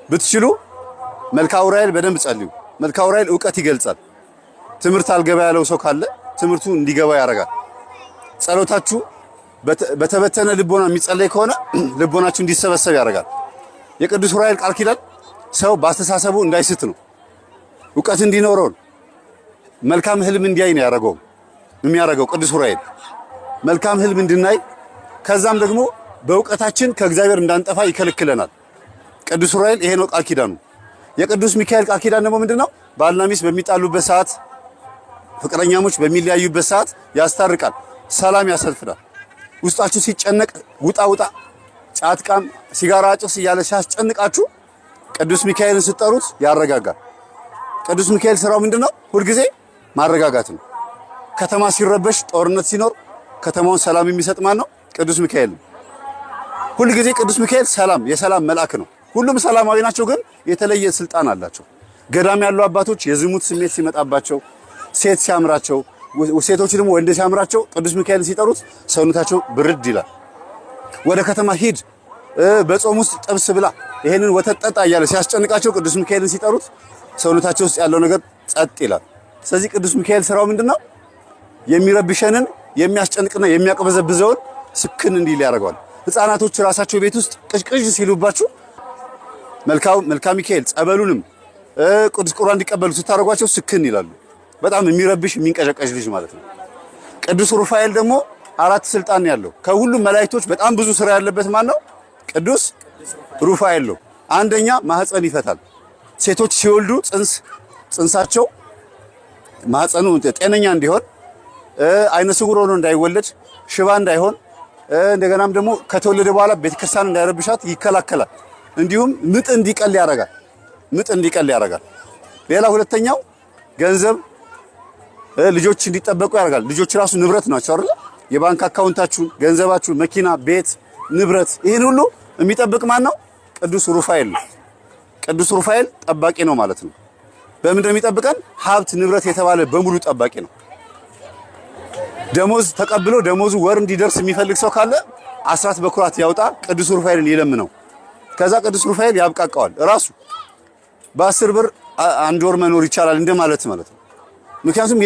ብትችሉ መልክአ ዑራኤል በደንብ ጸልዩ። መልክአ ዑራኤል ዕውቀት ይገልጻል። ትምህርት አልገባ ያለው ሰው ካለ ትምህርቱ እንዲገባ ያደርጋል። ጸሎታችሁ በተበተነ ልቦና የሚጸለይ ከሆነ ልቦናችሁ እንዲሰበሰብ ያደርጋል። የቅዱስ ዑራኤል ቃል ኪዳን ሰው በአስተሳሰቡ እንዳይስት ነው። ዕውቀት እንዲኖረው መልካም ህልም እንዲያይ ነው የሚያደርገው ቅዱስ ዑራኤል መልካም ህልም እንድናይ፣ ከዛም ደግሞ በዕውቀታችን ከእግዚአብሔር እንዳንጠፋ ይከለክለናል። ቅዱስ ዑራኤል ይሄ ነው ቃል ኪዳኑ። የቅዱስ ሚካኤል ቃል ኪዳን ደግሞ ምንድነው? ባልና ሚስት በሚጣሉበት ሰዓት፣ ፍቅረኛሞች በሚለያዩበት ሰዓት ያስታርቃል፣ ሰላም ያሰፍናል። ውስጣችሁ ሲጨነቅ ውጣ ጫት ቃም፣ ሲጋራ ጭስ እያለ ሲያስጨንቃችሁ ቅዱስ ሚካኤልን ስትጠሩት ያረጋጋል። ቅዱስ ሚካኤል ስራው ምንድነው? ሁልጊዜ ማረጋጋት ነው። ከተማ ሲረበሽ፣ ጦርነት ሲኖር ከተማውን ሰላም የሚሰጥ ማን ነው? ቅዱስ ሚካኤል ነው። ሁልጊዜ ቅዱስ ሚካኤል የሰላም መልአክ ነው። ሁሉም ሰላማዊ ናቸው፣ ግን የተለየ ስልጣን አላቸው። ገዳም ያሉ አባቶች የዝሙት ስሜት ሲመጣባቸው፣ ሴት ሲያምራቸው፣ ሴቶች ደግሞ ወንድ ሲያምራቸው ቅዱስ ሚካኤልን ሲጠሩት ሰውነታቸው ብርድ ይላል። ወደ ከተማ ሂድ፣ በጾም ውስጥ ጥብስ ብላ፣ ይሄንን ወተት ጠጣ እያለ ሲያስጨንቃቸው ቅዱስ ሚካኤልን ሲጠሩት ሰውነታቸው ውስጥ ያለው ነገር ጸጥ ይላል። ስለዚህ ቅዱስ ሚካኤል ስራው ምንድነው? የሚረብሸንን የሚያስጨንቅና የሚያቀበዘብዘውን ስክን እንዲል ያደርገዋል። ህፃናቶች ራሳቸው ቤት ውስጥ ቅዥቅዥ ሲሉባችሁ መልክአ ሚካኤል ጸበሉንም ቅዱስ ቁርባን እንዲቀበሉ ስታደርጓቸው ስክን ይላሉ። በጣም የሚረብሽ የሚንቀዠቀዥ ልጅ ማለት ነው። ቅዱስ ሩፋኤል ደግሞ 4 ስልጣን ያለው ከሁሉም መላእክቶች በጣም ብዙ ስራ ያለበት ማን ነው? ቅዱስ ሩፋኤል ነው። አንደኛ ማህፀን ይፈታል። ሴቶች ሲወልዱ ጽንሳቸው ማህፀኑ ጤነኛ እንዲሆን፣ አይነ ስውር ሆኖ እንዳይወለድ፣ ሽባ እንዳይሆን፣ እንደገናም ደግሞ ከተወለደ በኋላ ቤተክርስቲያን እንዳይረብሻት ይከላከላል። እንዲሁም ምጥ እንዲቀል ያደርጋል። ሌላ ሁለተኛው ገንዘብ ልጆች እንዲጠበቁ ያደርጋል። ልጆች ራሱ ንብረት ናቸው አይደል? የባንክ አካውንታችሁን፣ ገንዘባችሁን፣ መኪና፣ ቤት፣ ንብረት ይሄን ሁሉ የሚጠብቅ ማን ነው? ቅዱስ ሩፋኤል ነው። ቅዱስ ሩፋኤል ጠባቂ ነው ማለት ነው። በምን እንደሚጠብቀን? ሀብት ንብረት የተባለ በሙሉ ጠባቂ ነው። ደሞዝ ተቀብሎ ደሞዙ ወር እንዲደርስ የሚፈልግ ሰው ካለ አስራት በኩራት ያውጣ፣ ቅዱስ ሩፋኤልን ይለምነው። ከዛ ቅዱስ ሩፋኤል ያብቃቃዋል። ራሱ በ10 ብር 1 ወር መኖር ይቻላል እንደማለት ማለት ነው። ምክንያቱም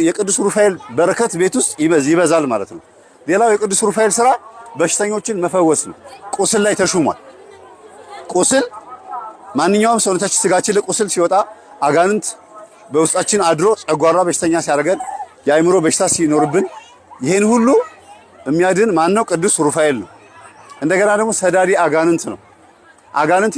የቅዱስ ሩፋኤል በረከት ቤት ውስጥ ይበዛል ማለት ነው። ሌላው የቅዱስ ሩፋኤል ስራ በሽተኞችን መፈወስ ነው። ቁስል ላይ ተሹሟል። ቁስል ማንኛውም ሰውነታችን ስጋችን ላይ ቁስል ሲወጣ አጋንንት በውስጣችን አድሮ ጨጓራ በሽተኛ ሲያደርገን፣ የአእምሮ በሽታ ሲኖርብን ይሄን ሁሉ የሚያድን ማን ነው? ቅዱስ ሩፋኤል ነው። እንደገና ደግሞ ሰዳዲ አጋንንት ነው። አጋንንት